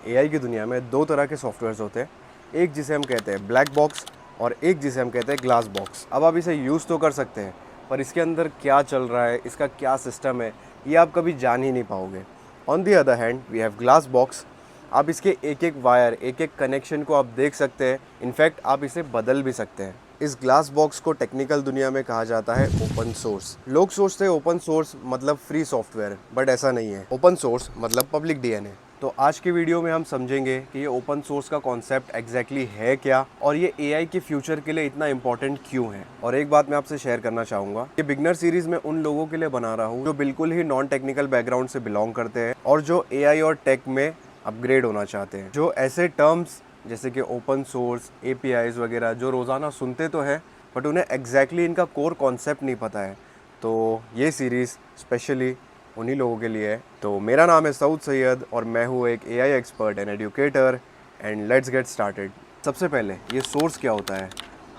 AI की दुनिया में दो तरह के सॉफ्टवेयर्स होते हैं, एक जिसे हम कहते हैं ब्लैक बॉक्स और एक जिसे हम कहते हैं ग्लास बॉक्स। अब आप इसे यूज़ तो कर सकते हैं, पर इसके अंदर क्या चल रहा है, इसका क्या सिस्टम है, ये आप कभी जान ही नहीं पाओगे। On the other hand we have glass box. आप इसके एक एक वायर, एक एक कनेक्शन को आप देख सकते हैं, इनफैक्ट आप इसे बदल भी सकते हैं। इस ग्लास बॉक्स को टेक्निकल दुनिया में कहा जाता है ओपन सोर्स। लोग सोचते हैं ओपन सोर्स मतलब फ्री सॉफ्टवेयर, बट ऐसा नहीं है। ओपन सोर्स मतलब पब्लिक डीएनए। तो आज के वीडियो में हम समझेंगे कि ये ओपन सोर्स का कॉन्सेप्ट एग्जैक्टली है क्या और ये एआई के फ्यूचर के लिए इतना इंपॉर्टेंट क्यों है। और एक बात मैं आपसे शेयर करना चाहूँगा, ये बिगनर सीरीज में उन लोगों के लिए बना रहा हूँ जो बिल्कुल ही नॉन टेक्निकल बैकग्राउंड से बिलोंग करते हैं और जो एआई और टेक में अपग्रेड होना चाहते हैं, जो ऐसे टर्म्स जैसे कि ओपन सोर्स, एपीआईज वगैरह जो रोज़ाना सुनते तो है बट उन्हें एग्जैक्टली इनका कोर कॉन्सेप्ट नहीं पता है। तो ये सीरीज़ स्पेशली उन्हीं लोगों के लिए है। तो मेरा नाम है सऊद सैयद और मैं हूँ एक AI expert and educator, and let's get started. सबसे पहले ये सोर्स क्या होता है।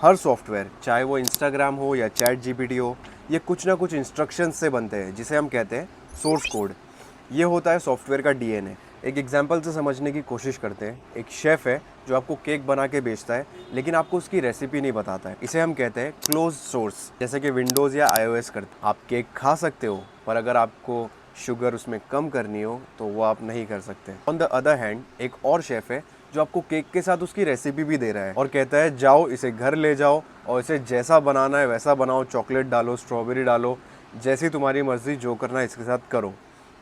हर सॉफ्टवेयर, चाहे वो इंस्टाग्राम हो या चैट जीपीटी हो, ये कुछ ना कुछ इंस्ट्रक्शंस से बनते हैं जिसे हम कहते हैं सोर्स कोड। ये होता है सॉफ्टवेयर का डीएनए। एक एग्जांपल से समझने की कोशिश करते हैं। एक शेफ़ है जो आपको केक बना के बेचता है, लेकिन आपको उसकी रेसिपी नहीं बताता है। इसे हम कहते हैं क्लोज सोर्स। जैसे कि विंडोज़ या आईओएस करते, आप केक खा सकते हो, पर अगर आपको शुगर उसमें कम करनी हो तो वो आप नहीं कर सकते। ऑन द अदर हैंड एक और शेफ़ है जो आपको केक के साथ उसकी रेसिपी भी दे रहा है और कहता है जाओ इसे घर ले जाओ और इसे जैसा बनाना है वैसा बनाओ, चॉकलेट डालो, स्ट्रॉबेरी डालो, जैसी तुम्हारी मर्ज़ी, जो करना है इसके साथ करो।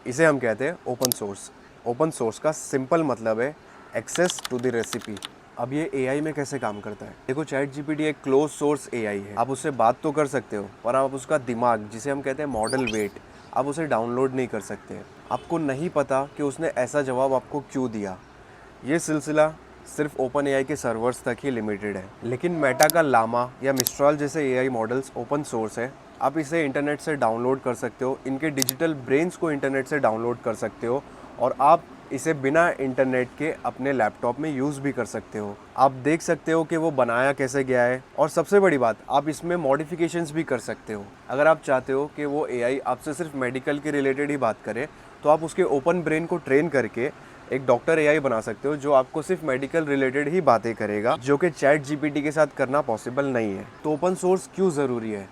इसे हम कहते हैं ओपन सोर्स। ओपन सोर्स का सिंपल मतलब है एक्सेस टू द रेसिपी। अब ये एआई में कैसे काम करता है, देखो चैट जीपीटी एक क्लोज सोर्स एआई है। आप उससे बात तो कर सकते हो, पर आप उसका दिमाग, जिसे हम कहते हैं मॉडल वेट, आप उसे डाउनलोड नहीं कर सकते। आपको नहीं पता कि उसने ऐसा जवाब आपको क्यों दिया। ये सिलसिला सिर्फ ओपन एआई के सर्वर्स तक ही लिमिटेड है। लेकिन मेटा का लामा या मिस्ट्राल जैसे एआई मॉडल्स ओपन सोर्स है। आप इसे इंटरनेट से डाउनलोड कर सकते हो, इनके डिजिटल ब्रेन्स को इंटरनेट से डाउनलोड कर सकते हो और आप इसे बिना इंटरनेट के अपने लैपटॉप में यूज़ भी कर सकते हो। आप देख सकते हो कि वो बनाया कैसे गया है, और सबसे बड़ी बात, आप इसमें मॉडिफिकेशंस भी कर सकते हो। अगर आप चाहते हो कि वो एआई आपसे सिर्फ मेडिकल के रिलेटेड ही बात करे, तो आप उसके ओपन ब्रेन को ट्रेन करके एक डॉक्टर एआई बना सकते हो जो आपको सिर्फ मेडिकल रिलेटेड ही बातें करेगा, जो कि चैट जीपीटी के साथ करना पॉसिबल नहीं है। तो ओपन सोर्स क्यों ज़रूरी है?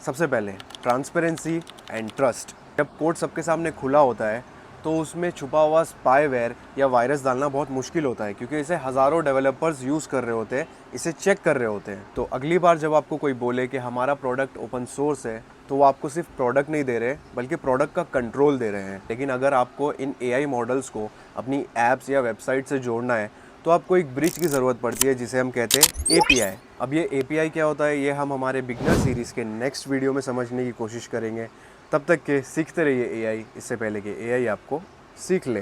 सबसे पहले ट्रांसपेरेंसी एंड ट्रस्ट। जब कोड सबके सामने खुला होता है तो उसमें छुपा हुआ स्पाईवेयर या वायरस डालना बहुत मुश्किल होता है, क्योंकि इसे हज़ारों डेवलपर्स यूज़ कर रहे होते हैं, इसे चेक कर रहे होते हैं। तो अगली बार जब आपको कोई बोले कि हमारा प्रोडक्ट ओपन सोर्स है, तो वो आपको सिर्फ प्रोडक्ट नहीं दे रहे बल्कि प्रोडक्ट का कंट्रोल दे रहे हैं। लेकिन अगर आपको इन एआई मॉडल्स को अपनी ऐप्स या वेबसाइट से जोड़ना है तो आपको एक ब्रिज की ज़रूरत पड़ती है जिसे हम कहते हैं एपीआई। अब ये एपीआई क्या होता है, ये हम हमारे बिगनर सीरीज़ के नेक्स्ट वीडियो में समझने की कोशिश करेंगे। तब तक के सीखते रहिए एआई, इससे पहले कि एआई आपको सीख ले।